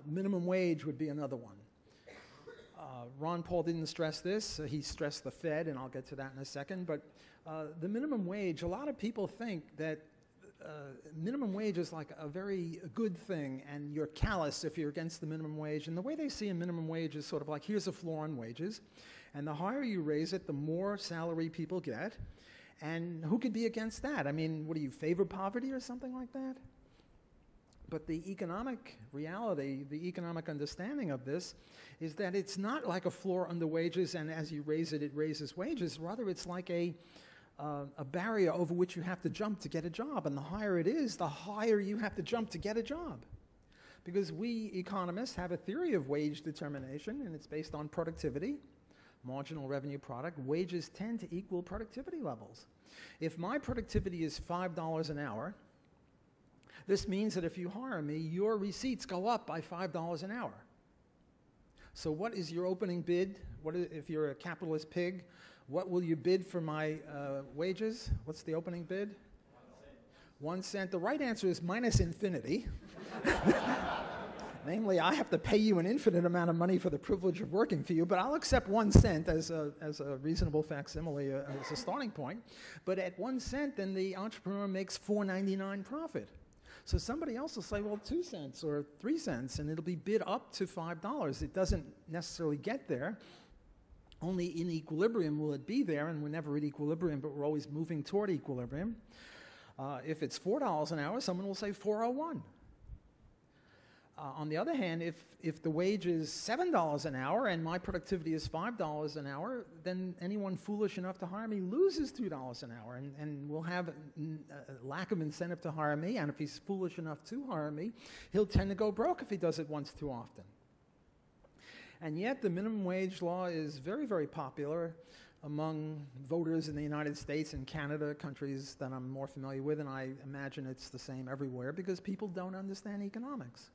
Minimum wage would be another one. Ron Paul didn't stress this. He stressed the Fed, and I'll get to that in a second. But the minimum wage, a lot of people think that minimum wage is like a very good thing, and you're callous if you're against the minimum wage. And the way they see a minimum wage is sort of like, here's a floor on wages, and the higher you raise it, the more salary people get. And who could be against that? I mean, what do you favor poverty or something like that? But the economic reality, the economic understanding of this is that it's not like a floor under wages, and as you raise it, it raises wages. Rather, it's like a barrier over which you have to jump to get a job. And the higher it is, the higher you have to jump to get a job. Because we economists have a theory of wage determination, and it's based on productivity, marginal revenue product. Wages tend to equal productivity levels. If my productivity is $5 an hour, this means that if you hire me, your receipts go up by $5 an hour. So what is your opening bid? If you're a capitalist pig, what will you bid for my wages? What's the opening bid? 1 cent. The right answer is minus infinity. Namely, I have to pay you an infinite amount of money for the privilege of working for you, but I'll accept 1 cent as a reasonable facsimile, as a starting point. But at 1 cent, then the entrepreneur makes $4.99 profit. So somebody else will say, well, 2 cents or 3 cents, and it'll be bid up to $5. It doesn't necessarily get there. Only in equilibrium will it be there, and we're never at equilibrium, but we're always moving toward equilibrium. If it's $4 an hour, someone will say 4.01. On the other hand, if the wage is $7 an hour and my productivity is $5 an hour, then anyone foolish enough to hire me loses $2 an hour and will have a lack of incentive to hire me. And if he's foolish enough to hire me, he'll tend to go broke if he does it once too often. And yet the minimum wage law is very, very popular among voters in the United States and Canada, countries that I'm more familiar with, and I imagine it's the same everywhere because people don't understand economics.